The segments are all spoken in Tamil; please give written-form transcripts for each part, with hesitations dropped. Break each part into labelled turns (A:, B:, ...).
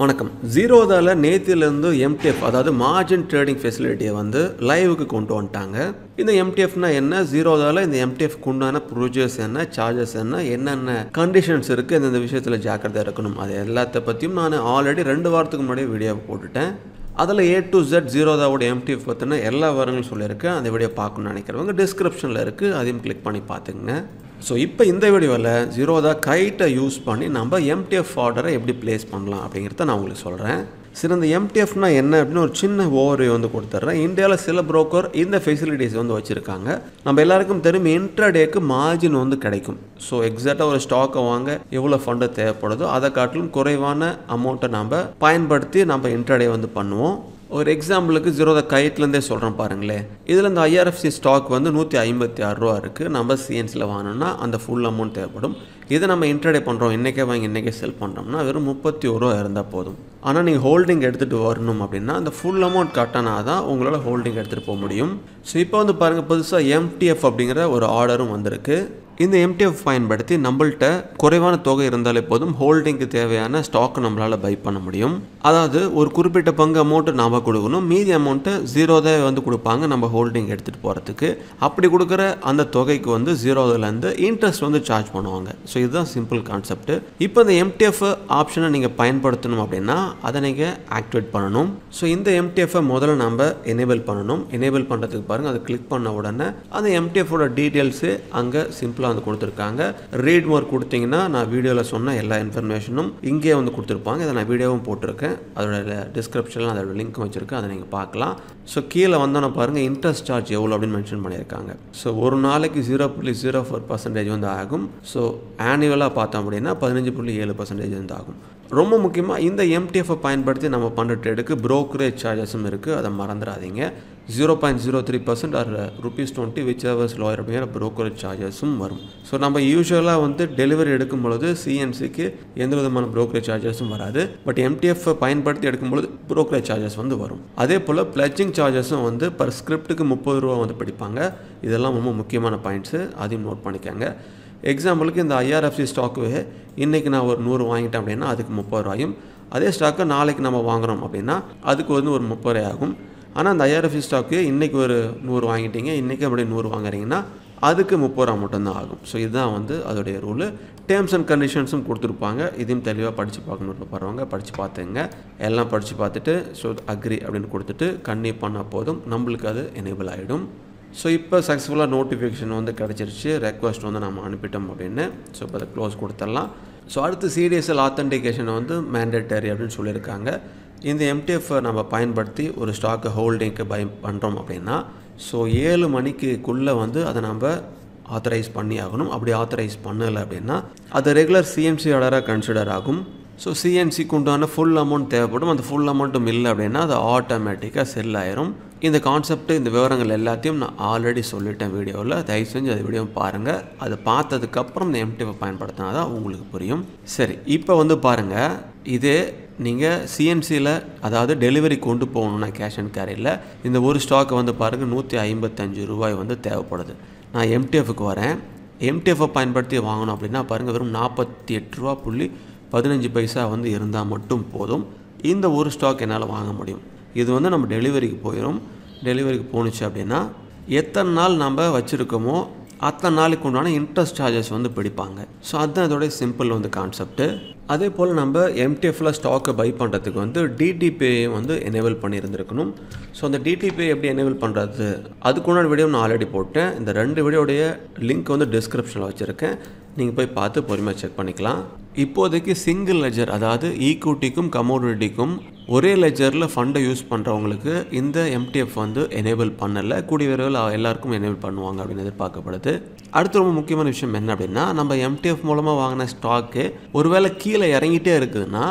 A: வணக்கம். ஜீரோதால நேத்திலிருந்து MTF அதாவது மார்ஜின் ட்ரேடிங் ஃபெசிலிட்டியை வந்து லைவுக்கு கொண்டு வந்துட்டாங்க. இந்த MTFனா என்ன, ஜீரோதால இந்த MTFக்கு உண்டான ப்ரொசீஜர்ஸ் என்ன, சார்ஜஸ் என்ன, என்னென்ன கண்டிஷன்ஸ் இருக்குது, இந்த விஷயத்தில் ஜாக்கிரதையாக இருக்கணும், அது எல்லாத்த பற்றியும் நான் ஆல்ரெடி 2 வாரத்துக்கு முன்னாடியே வீடியோ போட்டுட்டேன். அதில் A to Z ஜீரோதாவோட MTF பற்றின எல்லா விவரங்களும் சொல்லியிருக்கேன். அந்த வீடியோ பார்க்கணும்னு நினைக்கிறவங்க டிஸ்கிரிப்ஷனில் இருக்குது, அதையும் கிளிக் பண்ணி பார்த்துங்க. ஸோ இப்போ இந்த வீடியோவில் ஜீரோதா கைட்டை யூஸ் பண்ணி நம்ம MTF ஆர்டரை எப்படி ப்ளேஸ் பண்ணலாம் அப்படிங்கிறத நான் உங்களுக்கு சொல்கிறேன். சரி, இந்த MTFனா என்ன அப்படின்னு ஒரு சின்ன ஓவர்வியூ வந்து கொடுத்துட்றேன். இந்தியாவில் சில புரோக்கர் இந்த ஃபெசிலிட்டிஸ் வந்து வச்சுருக்காங்க. நம்ம எல்லாருக்கும் தெரியும் இன்ட்ராடேக்கு மார்ஜின் வந்து கிடைக்கும். ஸோ எக்ஸாக்டாக ஒரு ஸ்டாக்கை வாங்க எவ்வளோ ஃபண்டு தேவைப்படுதோ அதை காட்டிலும் குறைவான அமௌண்ட்டை நம்ம பயன்படுத்தி நம்ம இன்ட்ராடே வந்து பண்ணுவோம். ஒரு எக்ஸாம்பிளுக்கு ஜீரோதா கைட்லேருந்தே சொல்கிறேன் பாருங்களேன். இதில் இந்த IRFC ஸ்டாக் வந்து 156 ரூபா இருக்குது. நம்ம CNCயில் வாங்கினோம்னா அந்த ஃபுல் அமௌண்ட் தேவைப்படும். இதை நம்ம இன்ட்ராடே பண்ணுறோம், இன்றைக்கே வாங்கி இன்றைக்கே செல் பண்ணுறோம்னா வெறும் 31 ரூபா இருந்தால் போதும். ஆனால் நீங்கள் ஹோல்டிங் எடுத்துகிட்டு வரணும் அப்படின்னா அந்த ஃபுல் அமௌண்ட் கட்டினா தான் உங்களால் ஹோல்டிங் எடுத்துகிட்டு போக முடியும். ஸோ இப்போ வந்து பாருங்கள், புதுசாக MTF அப்படிங்கிற ஒரு ஆர்டரும் வந்திருக்கு. இந்த MTF பயன்படுத்தி நம்மள்கிட்ட குறைவான தொகை இருந்தாலே போதும் ஹோல்டிங்க்கு தேவையான ஸ்டாக்கை நம்மளால் பை பண்ண முடியும். அதாவது ஒரு குறிப்பிட்ட பங்கு அமௌண்ட்டு நாம் கொடுக்கணும், மீதி அமௌண்ட்டை ஜீரோதா வந்து கொடுப்பாங்க நம்ம ஹோல்டிங் எடுத்துகிட்டு போகிறதுக்கு. அப்படி கொடுக்குற அந்த தொகைக்கு வந்து ஜீரோதாலேருந்து இன்ட்ரெஸ்ட் வந்து சார்ஜ் பண்ணுவாங்க. ஸோ இதுதான் சிம்பிள் கான்செப்ட். இப்போ இந்த MTF ஆப்ஷனை நீங்கள் பயன்படுத்தணும் அப்படின்னா அதை நீங்கள் ஆக்டிவேட் பண்ணணும். ஸோ இந்த MTF முதல்ல நம்ம எனேபிள் பண்ணணும். எனேபிள் பண்ணுறதுக்கு பாருங்கள், அதை கிளிக் பண்ண உடனே அந்த MTFோட டீட்டெயில்ஸு அங்கே சிம்பிளாக வந்து கொடுத்துருக்காங்க. ரீட் மோர் கொடுத்தீங்கன்னா நான் வீடியோவில் சொன்ன எல்லா இன்ஃபர்மேஷனும் இங்கே வந்து கொடுத்துருப்பாங்க. இதை நான் வீடியோவும் போட்டிருக்கேன், அதோட டிஸ்கிரிப்ஷனில் அதோட லிங்க்கும் வச்சுருக்கேன், அதை நீங்கள் பார்க்கலாம். ஸோ கீழே வந்தோன்னா பாருங்கள் இன்ட்ரெஸ்ட் சார்ஜ் எவ்வளோ அப்படின்னு மென்ஷன் பண்ணியிருக்காங்க. ஸோ ஒரு நாளைக்கு 0.04% வந்து ஆகும். ஸோ ஆனுவலாக பார்த்தோம் அப்படின்னா 15.7% வந்து ஆகும். ரொம்ப முக்கியமாக இந்த MTFை பயன்படுத்தி நம்ம பண்ணுற ட்ரேடுக்கு ப்ரோக்கரேஜ் சார்ஜஸும் இருக்குது, அதை மறந்துடாதீங்க. 0.03% ஆர் ₹20 விச் எவர்ஸ் லோயர் அப்படிங்கிற ப்ரோக்கரேஜ் சார்ஜஸும் வரும். ஸோ நம்ம யூஸ்வலாக வந்து டெலிவரி எடுக்கும் பொழுது CNCக்கு எந்த விதமான ப்ரோக்கரேஜ் சார்ஜஸும் வராது. பட் MTF பயன்படுத்தி எடுக்கும்பொழுது ப்ரோக்கரேஜ் சார்ஜஸ் வந்து வரும். அதே போல் பிளட்ஜிங் சார்ஜஸும் வந்து பர் ஸ்கிரிப்டுக்கு 30 ரூபா வந்து பிடிப்பாங்க. இதெல்லாம் ரொம்ப முக்கியமான பாயிண்ட்ஸு, அதையும் நோட் பண்ணிக்கோங்க. எக்ஸாம்பிளுக்கு இந்த IRFC ஸ்டாக்கு இன்றைக்கி நான் ஒரு 100 வாங்கிட்டேன் அப்படின்னா அதுக்கு 30 ரூபாயும், அதே ஸ்டாக்கை நாளைக்கு நம்ம வாங்குகிறோம் அப்படின்னா அதுக்கு வந்து ஒரு 30 ரூபாய் ஆகும். ஆனால் அந்த IRFC ஸ்டாக்கு இன்றைக்கி ஒரு 100 வாங்கிட்டீங்க, இன்றைக்கி அப்படியே 100 வாங்குறீங்கன்னா அதுக்கு 30 ரூபா மட்டும்தான் ஆகும். ஸோ இதுதான் வந்து அதோடைய ரூலு. டேர்ம்ஸ் அண்ட் கண்டிஷன்ஸும் கொடுத்துருப்பாங்க, இதையும் தெளிவாக படித்து பார்க்கணுன்னு போகிறவங்க படித்து பார்த்துங்க. எல்லாம் படித்து பார்த்துட்டு ஸோ அக்ரி அப்படின்னு கொடுத்துட்டு கன்னியூ பண்ணால் போதும், நம்மளுக்கு அது எனேபிள் ஆகிடும். ஸோ இப்போ சக்ஸஸ்ஃபுல்லாக நோட்டிஃபிகேஷன் வந்து கிடச்சிருச்சு, ரெக்வஸ்ட் வந்து நம்ம அனுப்பிட்டோம் அப்படின்னு. ஸோ இப்போ அதை க்ளோஸ் கொடுத்துடலாம். ஸோ அடுத்து CDSL ஆத்தென்டிகேஷனை வந்து மேண்டேட்டரி அப்படின்னு சொல்லியிருக்காங்க. இந்த MTF நம்ம பயன்படுத்தி ஒரு ஸ்டாக்கை ஹோல்டிங்க்கு பை பண்ணுறோம் அப்படின்னா ஸோ 7 மணிக்குள்ளே வந்து அதை நம்ம ஆத்தரைஸ் பண்ணி ஆகணும். அப்படி ஆத்தரைஸ் பண்ணலை அப்படின்னா அது ரெகுலர் CNC ஆர்டராக கன்சிடர் ஆகும். ஸோ CNCக்கு உண்டான ஃபுல் அமௌண்ட் தேவைப்படும். அந்த ஃபுல் அமௌண்ட்டும் இல்லை அப்படின்னா அது ஆட்டோமேட்டிக்காக செல் ஆயிரும். இந்த கான்செப்ட், இந்த விவரங்கள் எல்லாத்தையும் நான் ஆல்ரெடி சொல்லிட்டேன் வீடியோவில். தயவு செஞ்சு அது வீடியோ பாருங்கள். அதை பார்த்ததுக்கப்புறம் இந்த MTF பயன்படுத்தினா தான் உங்களுக்கு புரியும். சரி, இப்போ வந்து பாருங்கள், இதே நீங்கள் CNCயில் அதாவது டெலிவரி கொண்டு போகணுன்னா கேஷ் அண்ட் கேரியில் இந்த ஒரு ஸ்டாக்கை வந்து பாருங்கள் 155 ரூபாய் வந்து தேவைப்படுது. நான் MTFக்கு வரேன். MTFை பயன்படுத்தி வாங்கணும் அப்படின்னா பாருங்கள் வெறும் 48.15 வந்து இருந்தால் மட்டும் போதும். இந்த ஒரு ஸ்டாக் என்னால் வாங்க முடியும். இது வந்து நம்ம டெலிவரிக்கு போயிடும். டெலிவரிக்கு போணுச்சு அப்படின்னா எத்தனை நாள் நம்ம வச்சுருக்கோமோ அத்தனை நாளைக்கு உண்டான இன்ட்ரெஸ்ட் சார்ஜஸ் வந்து பிடிப்பாங்க. ஸோ அதுதான் இதோடைய சிம்பிள் வந்து கான்செப்ட்டு. அதே போல் நம்ம MTFல ஸ்டாக்கை பை பண்ணுறதுக்கு வந்து DTPay வந்து எனேபிள் பண்ணியிருந்துருக்கணும். ஸோ அந்த DTPay எப்படி எனேபிள் பண்ணுறது அதுக்குண்டான வீடியோ நான் ஆல்ரெடி போட்டேன். இந்த 2 வீடியோடைய லிங்க் வந்து டிஸ்கிரிப்ஷனில் வச்சுருக்கேன், நீங்கள் போய் பார்த்து பொறுமையாக செக் பண்ணிக்கலாம். இப்போதைக்கு சிங்கிள் லெஜர் அதாவது ஈக்விட்டிக்கும் கமோடிட்டிக்கும் ஒரே லெஜரில் ஃபண்டை யூஸ் பண்ணுறவங்களுக்கு இந்த MTF வந்து எனேபிள் பண்ணலை. கூடிய விரைவில் எல்லாருக்கும் எனேபிள் பண்ணுவாங்க அப்படின்னு எதிர்பார்க்கப்படுது. அடுத்து ரொம்ப முக்கியமான விஷயம் என்ன அப்படின்னா, நம்ம MTF மூலமாக வாங்கின ஸ்டாக்கு ஒருவேளை கீழே இறங்கிட்டே இருக்குதுன்னா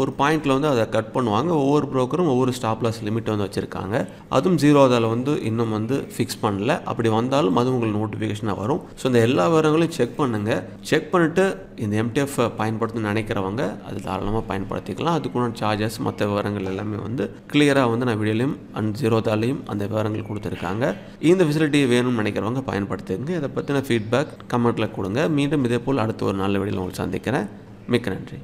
A: ஒரு பாயிண்டில் வந்து அதை கட் பண்ணுவாங்க. ஒவ்வொரு ப்ரோக்கரும் ஒவ்வொரு ஸ்டாப் லாஸ் லிமிட் வந்து வச்சுருக்காங்க. அதுவும் ஜீரோதால் வந்து இன்னும் வந்து ஃபிக்ஸ் பண்ணல. அப்படி வந்தாலும் அது உங்களுக்கு நோட்டிஃபிகேஷனாக வரும். ஸோ இந்த எல்லா விவரங்களையும் செக் பண்ணுங்கள். செக் பண்ணிவிட்டு இந்த MTF பயன்படுத்தணும்னு நினைக்கிறவங்க அது தாராளமாக பயன்படுத்திக்கலாம். அதுக்குள்ள சார்ஜஸ் மற்ற விவரங்கள் எல்லாமே வந்து கிளியராக வந்து நான் வீடியோலையும் அண்ட் ஜீரோதாலையும் அந்த விவரங்கள் கொடுத்துருக்காங்க. இந்த ஃபெசிலிட்டி வேணும்னு நினைக்கிறவங்க பயன்படுத்துங்க. இதை பற்றின ஃபீட்பேக் கமெண்ட்டில் கொடுங்க. மீண்டும் இதே போல் அடுத்த ஒரு நல்ல வீடியோவில் உங்களுக்கு சந்திக்கிறேன். மிக்க நன்றி.